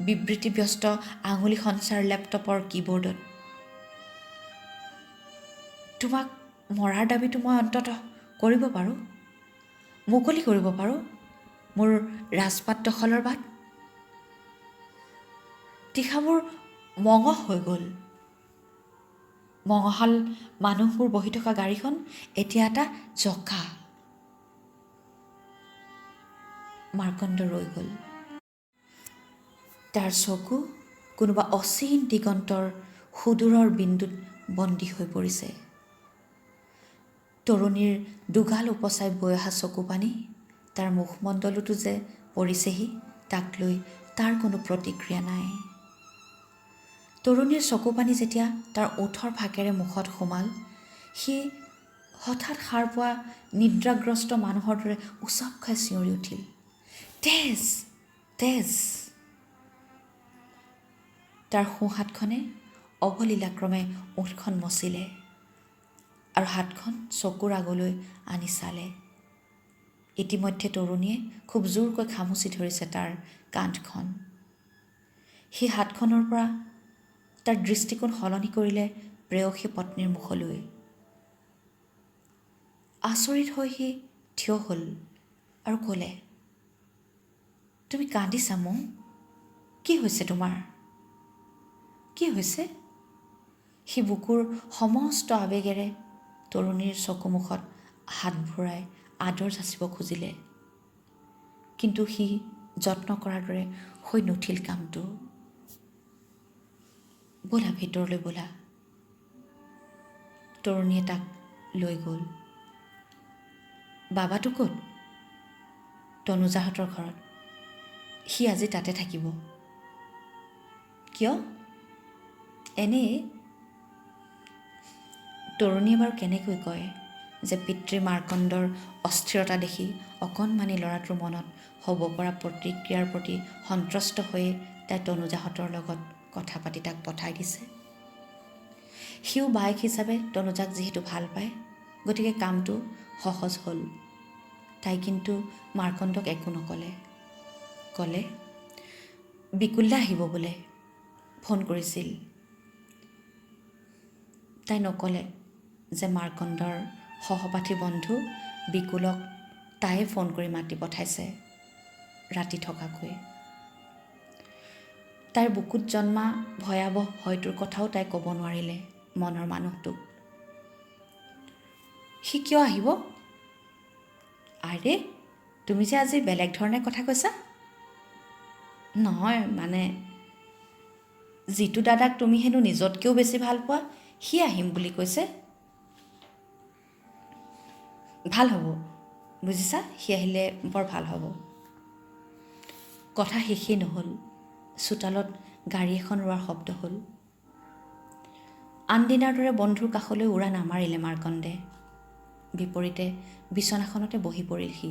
বিবৃতিব্যস্ত আঙুলি সঞ্চাৰ লেপটপৰ কীবৰ্ডত। তোমাক মৰাৰ দাবীটো মই অন্ততঃ কৰিব পাৰোঁ, মুকলি কৰিব পাৰোঁ মোৰ ৰাজপাট দখলৰ বাট। তীখাবোৰ মঙহ হৈ গ'ল। মঙহাল মানুহবোৰ বহি থকা গাড়ীখন এতিয়া এটা জকা। মাৰ্কণ্ড ৰৈ গ'ল। তাৰ চকু কোনোবা অচিন দিগন্তৰ সুদূৰৰ বিন্দুত বন্দী হৈ পৰিছে। তৰুণীৰ দুগাল উপচাই বৈ অহা চকু পানী তাৰ মুখমণ্ডলতো যে পৰিছেহি, তাক লৈ তাৰ কোনো প্ৰতিক্ৰিয়া নাই। তৰুণীৰ চকু পানী যেতিয়া তাৰ ওঠৰ ফাকেৰে মুখত সোমাল, সি হঠাৎ সাৰ পোৱা নিদ্ৰাগ্ৰস্ত মানুহৰ দৰে উচপ খাই চিঞৰি উঠিল, তেজ তেজ। তাৰ সোঁহাতখনে অৱলীলাক্ৰমে ওঠখন মচিলে আৰু হাতখন চকুৰ আগলৈ আনি চালে। ইতিমধ্যে তৰুণীয়ে খুব জোৰকৈ খামুচি ধৰিছে তাৰ কান্ধখন। সি হাতখনৰ পৰা তাৰ দৃষ্টিকোণ সলনি কৰিলে প্ৰেয়সী পত্নীৰ মুখলৈ। আচৰিত হৈ সি থিয় হ'ল আৰু ক'লে, তুমি কান্দিছা মৌ? কি হৈছে তোমাৰ? কি হৈছে? সি বুকুৰ সমস্ত আৱেগেৰে তৰুণীৰ চকুমুখত হাত ভৰাই আদৰ যাচিব খুজিলে, কিন্তু সি যত্ন কৰাৰ দৰে হৈ নুঠিল কামটো। ব'লা ভিতৰলৈ ব'লা। তৰুণীয়ে তাক লৈ গ'ল। বাবাটো ক'ত? তনুজাহঁতৰ ঘৰত। সি আজি তাতে থাকিব। কিয়? এনেই। তৰুণীয়ে বাৰু কেনেকৈ কয় যে পিতৃ মাৰ্কণ্ডৰ অস্থিৰতা দেখি অকণমানি ল'ৰাটোৰ মনত হ'ব পৰা প্ৰতিক্ৰিয়াৰ প্ৰতি সন্ত্ৰস্ত হৈয়ে তাই তনুজাহঁতৰ লগত কথা পাতি তাক পঠাই দিছে। সিও বায়েক হিচাপে তনুজাক যিহেতু ভাল পায়, গতিকে কামটো সহজ হ'ল। তাই কিন্তু মাৰ্কণ্ডক একো নক'লে। ক'লে, বিকুলদা আহিব বোলে, ফোন কৰিছিল। তাই নক'লে যে মাৰ্কণ্ডৰ সহপাঠী বন্ধু বিকুলক তাইয়ে ফোন কৰি মাতি পঠাইছে ৰাতি থকাকৈ। তাইৰ বুকুত জন্মা ভয়াৱহ ভয়টোৰ কথাও তাই ক'ব নোৱাৰিলে মনৰ মানুহটোক। সি কিয় আহিব? আৰে, তুমি যে আজি বেলেগ ধৰণে কথা কৈছা। নহয় মানে, যিটো দাদাক তুমি হেনো নিজতকৈও বেছি ভাল পোৱা, সি আহিম বুলি কৈছে। ভাল হ'ব, বুজিছা, সি আহিলে বৰ ভাল হ'ব। কথা শেষেই নহ'ল। চোতালত গাড়ী এখন ৰোৱাৰ শব্দ হ'ল। আনদিনাৰ দৰে বন্ধুৰ কাষলৈ উৰা নামাৰিলে মাৰ্কণ্ডে। বিপৰীতে বিচনাখনতে বহি পৰিল সি।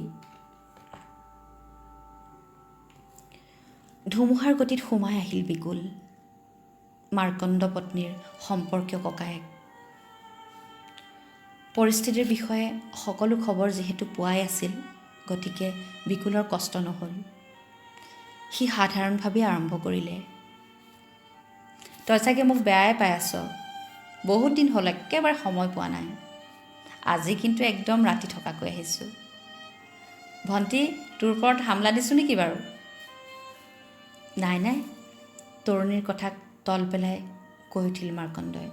ধুমুহাৰ গতিত সোমাই আহিল বিকুল, মাৰ্কণ্ড পত্নীৰ সম্পৰ্কীয় ককায়েক। পৰিস্থিতিৰ বিষয়ে সকলো খবৰ যিহেতু পোৱাই আছিল, গতিকে বিকুলৰ কষ্ট নহ'ল। সি সাধাৰণভাৱে আৰম্ভ কৰিলে, তই চাগে মোক বেয়াই পাই আছ। বহুত দিন হ'ল একেবাৰে সময় পোৱা নাই। আজি কিন্তু একদম ৰাতি থকাকৈ আহিছোঁ। ভণ্টি, তোৰ ওপৰত হামলা দিছোঁ নেকি বাৰু? নাই নাই, তৰুণীৰ কথাক তল পেলাই কৈ উঠিল মাৰ্কণ্ডই।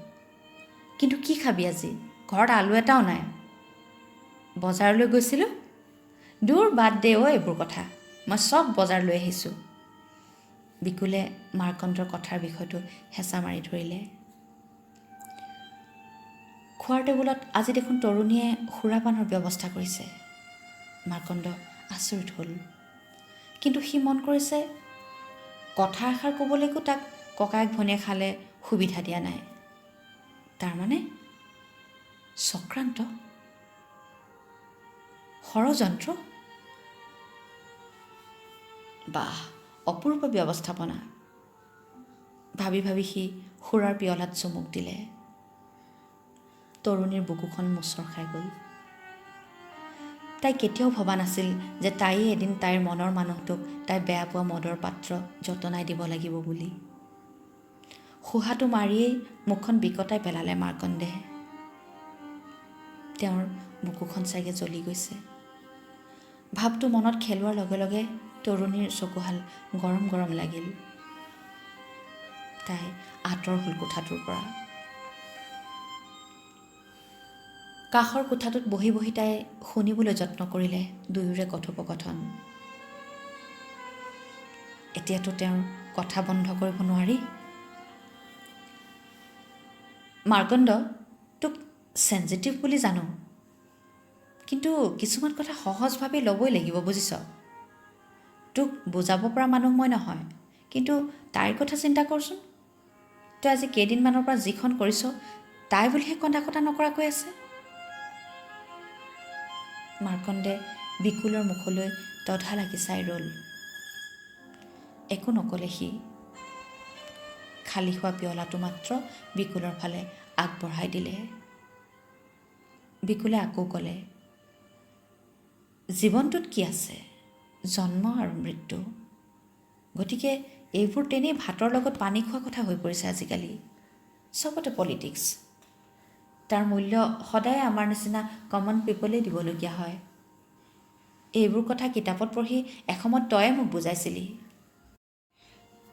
কিন্তু কি খাবি আজি? ঘৰত আলু এটাও নাই। বজাৰলৈ গৈছিলোঁ। দূৰ বাদ দে এইবোৰ কথা, মই চব বজাৰ লৈ আহিছোঁ। বিকুলে মাৰ্কণ্ডৰ কথাৰ বিষয়টো হেঁচা মাৰি ধৰিলে। খোৱাৰ টেবুলত আজি দেখোন তৰুণীয়ে সুৰাপানৰ ব্যৱস্থা কৰিছে। মাৰ্কণ্ড আচৰিত হ'ল, কিন্তু সি মন কৰিছে কথা এষাৰ ক'বলৈকো তাক ককায়েক ভনীয়ে খালে সুবিধা দিয়া নাই। তাৰমানে চক্ৰান্ত, ষড়যন্ত্ৰ। বাহ, অপূৰ্ব ব্যৱস্থাপনা। ভাবি ভাবি সি সুৰাৰ পিয়লাত চুমুক দিলে। তৰুণীৰ বুকুখন মোচৰ খাই গ'ল। তাই কেতিয়াও ভবা নাছিল যে তাইয়ে এদিন তাইৰ মনৰ মানুহটোক তাই বেয়া পোৱা মদৰ পাত্ৰ যতনাই দিব লাগিব বুলি। শোহাটো মাৰিয়েই মুখখন বিকটাই পেলালে মাৰ্কণ্ডে। তেওঁৰ বুকুখন চাগে জ্বলি গৈছে। ভাৱটো মনত খেলোৱাৰ লগে লগে তৰুণীৰ চকুহাল গৰম গৰম লাগিল। তাই আঁতৰ হ'ল কোঠাটোৰ পৰা। কাষৰ কোঠাটোত বহি বহি তাই শুনিবলৈ যত্ন কৰিলে দুয়োৰে কথোপকথন। এতিয়াতো তেওঁৰ কথা বন্ধ কৰিব নোৱাৰি। মাৰ্কণ্ড, তোক চেঞ্চিটিভ বুলি জানো, কিন্তু কিছুমান কথা সহজভাৱে ল'বই লাগিব, বুজিছ? তোক বুজাব পৰা মানুহ মই নহয়, কিন্তু তাইৰ কথা চিন্তা কৰচোন। তই আজি কেইদিনমানৰ পৰা যিখন কৰিছ, তাই বুলিহে কন্দা কটা নকৰাকৈ আছে। মাৰ্কণ্ডে বিকুলৰ মুখলৈ তধা লাগি চাই ৰ'ল। একো নক'লে সি। খালী হোৱা পিয়লাটো মাত্ৰ বিকুলৰ ফালে আগবঢ়াই দিলে। বিকুলে আকৌ ক'লে, জীৱনটোত কি আছে? জন্ম আৰু মৃত্যু। গতিকে এইবোৰ তেনেই ভাতৰ লগত পানী খোৱা কথা হৈ পৰিছে আজিকালি। চবতে পলিটিক্স। তাৰ মূল্য সদায় আমাৰ নিচিনা কমন পিপলেই দিবলগীয়া হয়। এইবোৰ কথা কিতাপত পঢ়ি এসময়ত তয়ে মোক বুজাইছিলি।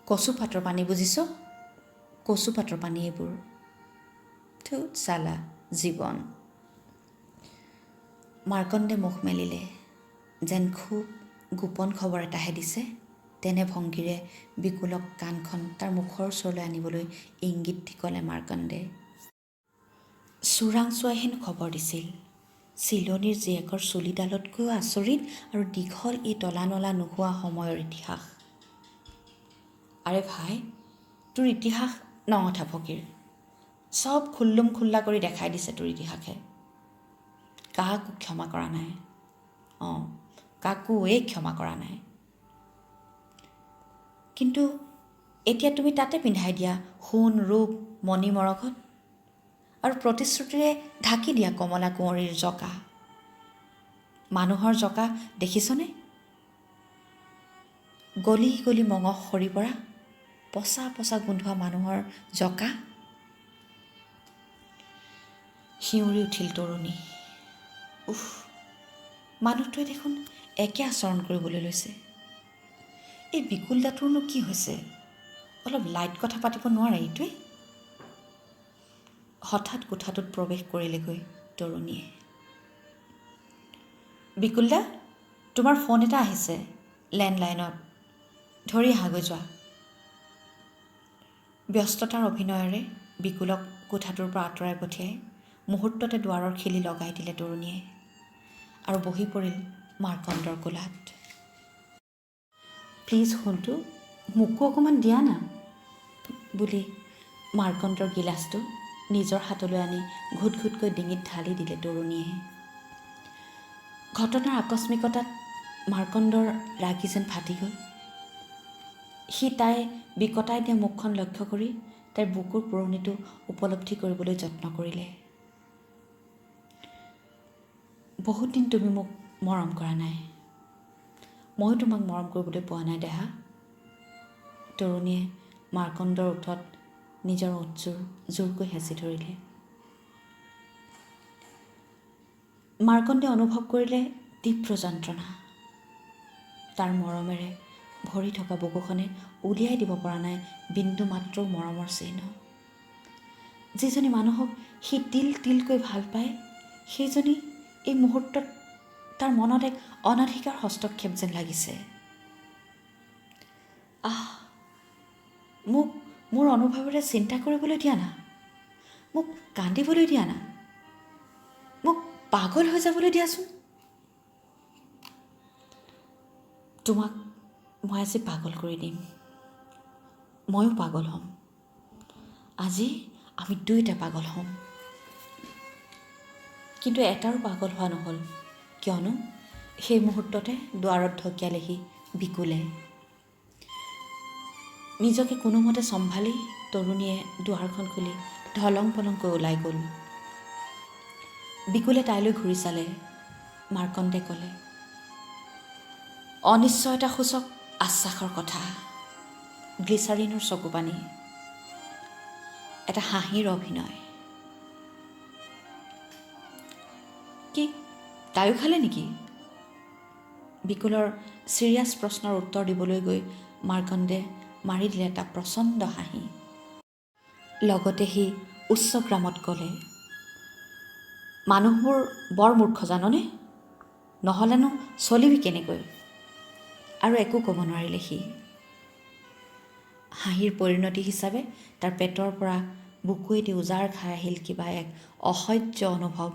কচুপাতৰ পানী, বুজিছ? কচুপাতৰ পানী এইবোৰ। ধুত চালা জীৱন। মাৰ্কণ্ডে মুখ মেলিলে, যেন খুব গোপন খবৰ এটাহে দিছে। তেনে ভংগীৰে বিকুলক কাণখন তাৰ মুখৰ ওচৰলৈ আনিবলৈ ইংগিত দি ক'লে মাৰ্কণ্ডে। চোৰাংচোৱাই হেনো খবৰ দিছিল। চিলনীৰ জীয়েকৰ চুলিডালতকৈও আচৰিত আৰু দীঘল এই তলা নলা নোহোৱা সময়ৰ ইতিহাস। আৰে ভাই, তোৰ ইতিহাস নঙঠা ফকীৰ। চব খুল্লুম খুল্লা কৰি দেখাই দিছে তোৰ ইতিহাসে। কাকো ক্ষমা কৰা নাই। কাকোৱেই ক্ষমা কৰা নাই। কিন্তু এতিয়া তুমি তাতে পিন্ধাই দিয়া সোণ ৰূপ মণি মৰকত আৰু প্ৰতিশ্ৰুতিৰে ঢাকি দিয়া কমলা কুঁৱৰীৰ জকা। মানুহৰ জকা দেখিছনে? গলি গলি মঙহ সৰি পৰা পচা পচা গোন্ধোৱা মানুহৰ জকা। শিউৰি উঠিল তৰুণী। উফ, মানুহটোৱে দেখোন একে আচৰণ কৰিবলৈ লৈছে। এই বিকুল দাটোৰনো কি হৈছে? অলপ লাইট কথা পাতিব নোৱাৰে এইটোৱে? হঠাৎ কোঠাটোত প্ৰৱেশ কৰিলেগৈ তৰুণীয়ে। বিকুল দা, তোমাৰ ফোন এটা আহিছে লেণ্ডলাইনত, ধৰি আহাগৈ যোৱা। ব্যস্ততাৰ অভিনয়েৰে বিকুলক কোঠাটোৰ পৰা আঁতৰাই পঠিয়াই মুহূৰ্ততে দুৱাৰৰ খিলি লগাই দিলে তৰুণীয়ে আৰু বহি পৰিল মাৰ্কণ্ডৰ কোলাত। প্লিজ সোণটো, মোকো অকণমান দিয়া না বুলি মাৰ্কণ্ডৰ গিলাচটো নিজৰ হাতলৈ আনি ঘুট ঘুটকৈ ডিঙিত ঢালি দিলে তৰুণীয়ে। ঘটনাৰ আকস্মিকতাত মাৰ্কণ্ডৰ ৰাগি যেন ফাটি গ'ল। সি তাই বিকটাই দিয়া মুখখন লক্ষ্য কৰি তাইৰ বুকুৰ পুৰণিটো উপলব্ধি কৰিবলৈ যত্ন কৰিলে। বহুত দিন তুমি মোক মৰম কৰা নাই, ময়ো তোমাক মৰম কৰিবলৈ পোৱা নাই দেহা। তৰুণীয়ে মাৰ্কণ্ডৰ ওঠত নিজৰ ওঠযোৰ জোৰকৈ হেঁচি ধৰিলে। মাৰ্কণ্ডে অনুভৱ কৰিলে তীব্ৰ যন্ত্ৰণা। তাৰ মৰমেৰে ভৰি থকা বুকুখনে উলিয়াই দিব পৰা নাই বিন্দু মাত্ৰও মৰমৰ চিহ্ন। যিজনী মানুহক সি তিল তিলকৈ ভাল পায়, সেইজনী এই মুহূৰ্তত তাৰ মনত এক অনাধিকাৰ হস্তক্ষেপ যেন লাগিছে। মোক মোৰ অনুভৱেৰে চিন্তা কৰিবলৈ দিয়া না, মোক কান্দিবলৈ দিয়া না, মোক পাগল হৈ যাবলৈ দিয়াচোন। তোমাক মই আজি পাগল কৰি দিম, ময়ো পাগল হ'ম। আজি আমি দুয়োটা পাগল হ'ম। কিন্তু এটাৰো পাগল হোৱা নহ'ল, কিয়নো সেই মুহূৰ্ততে দুৱাৰত ঢকিয়ালেহি বিকুলে। নিজকে কোনোমতে চম্ভালি তৰুণীয়ে দুৱাৰখন খুলি ঢলং পলংকৈ ওলাই গ'ল। বিকুলে তাইলৈ ঘূৰি চালে। মাৰ্কণ্ডে ক'লে, অনিশ্চয়তাসূচক আশ্বাসৰ কথা, গ্লিচাৰিনৰ চকুপানী, এটা হাঁহিৰ অভিনয়। কি তাইও খালে নেকি? বিকুলৰ চিৰিয়াছ প্ৰশ্নৰ উত্তৰ দিবলৈ গৈ মাৰ্কণ্ডে মাৰি দিলে এটা প্ৰচণ্ড হাঁহি। লগতে সি উচ্চগ্ৰামত ক'লে, মানুহবোৰ বৰ মূৰ্খ জাননে, নহ'লেনো চলিবি কেনেকৈ? আৰু একো ক'ব নোৱাৰিলে সি। হাঁহিৰ পৰিণতি হিচাপে তাৰ পেটৰ পৰা বুকুৱেদি উজাৰ খাই আহিল কিবা এক অসহ্য অনুভৱ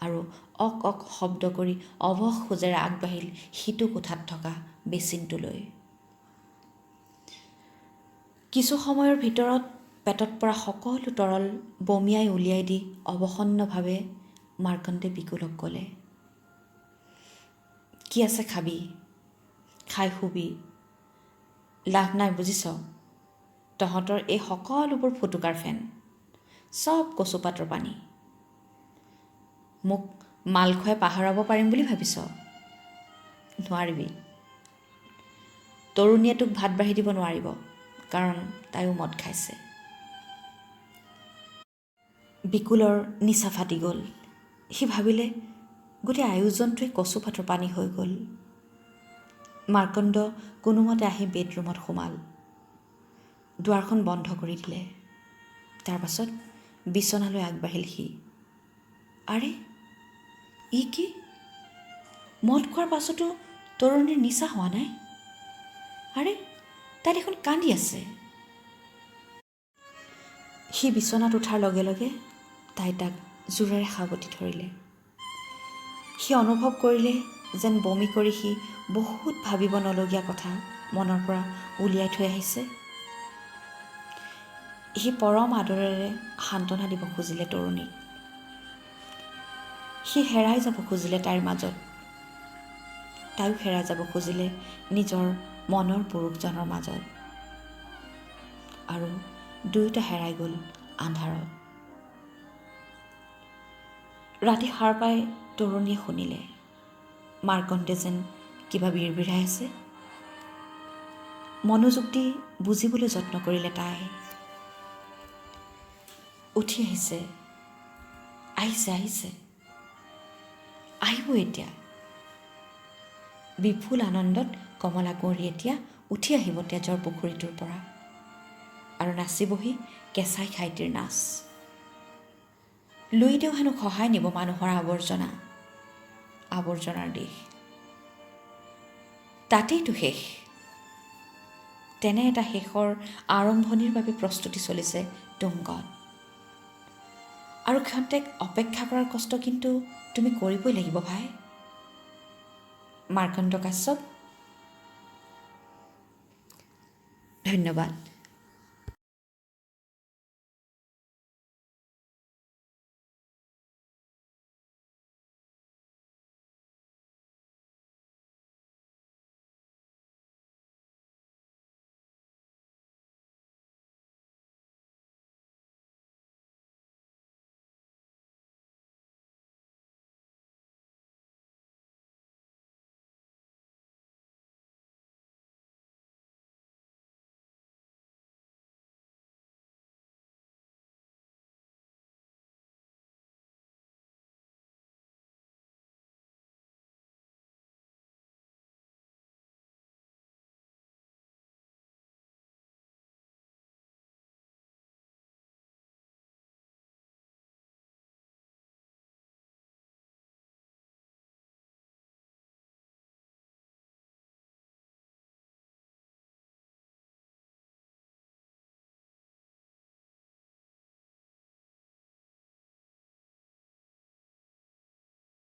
আৰু অক অক শব্দ কৰি অৱশ খোজেৰে আগবাঢ়িল সিটো কোঠাত থকা বেচিনটোলৈ। কিছু সময়ৰ ভিতৰত পেটত পৰা সকলো তৰল বমিয়াই উলিয়াই দি অৱসন্নভাৱে মাৰ্কণ্ডে বিকুলক ক'লে, কি আছে খাবি, খাই শুবি, লাভ নাই বুজিছ, তহঁতৰ এই সকলোবোৰ ফুটুকাৰ ফেন, চব কচুপাতৰ পানী। মোক মাল খুৱাই পাহৰাব পাৰিম বুলি ভাবিছ? নোৱাৰিবি। তৰুণীয়ে তোক ভাত বাঢ়ি দিব নোৱাৰিব, কাৰণ তাইও মদ খাইছে। বিকুলৰ নিচা ফাটি গ'ল। সি ভাবিলে গোটেই আয়োজনটোৱে কচুপাতৰ পানী হৈ গ'ল। মাৰ্কণ্ড কোনোমতে আহি বেডৰুমত সোমাল। দুৱাৰখন বন্ধ কৰি দিলে। তাৰ পাছত বিচনালৈ আগবাঢ়িল সি। আৰে ই কি? মদ খোৱাৰ পাছতো তৰুণীৰ নিচা হোৱা নাই? আৰে তাই দেখোন কান্দি আছে। সি বিচনাত উঠাৰ লগে লগে তাই তাক জোৰেৰে সাৱটি ধৰিলে। সি অনুভৱ কৰিলে যেন বমি কৰি সি বহুত ভাবিব নলগীয়া কথা মনৰ পৰা উলিয়াই থৈ আহিছে। সি পৰম আদৰেৰে সান্তনা দিব খুজিলে তৰুণীক। সি হেৰাই যাব খুজিলে তাইৰ মাজত, তাইও হেৰাই যাব খুজিলে নিজৰ মনৰ পুৰুষজনৰ মাজত, আৰু দুয়োটা হেৰাই গ'ল আন্ধাৰত। ৰাতি সাৰ পাই তৰুণীয়ে শুনিলে মাৰ্কণ্ডে যেন কিবা বিৰবিৰাই আছে। মনোযোগ দি বুজিবলৈ যত্ন কৰিলে তাই। উঠি আহিছে, আহিছে আহিছে, আহিব এতিয়া। বিপুল আনন্দত কমলা কুঁৱৰী এতিয়া উঠি আহিব তেজৰ পুখুৰীটোৰ পৰা আৰু নাচিবহি কেঁচাই খাইটিৰ নাচ। লুইদেও হেনো সহায় নিব মানুহৰ আৱৰ্জনাৰ দেশ। তাতেইতো শেষ। তেনে এটা শেষৰ আৰম্ভণিৰ বাবে প্ৰস্তুতি চলিছে তুংগত। আৰু ক্ষন্তেক অপেক্ষা কৰাৰ কষ্ট কিন্তু তুমি কৰিবই লাগিব ভাই। মাৰ্কণ্ড কাশ্যপ। ধন্যবাদ।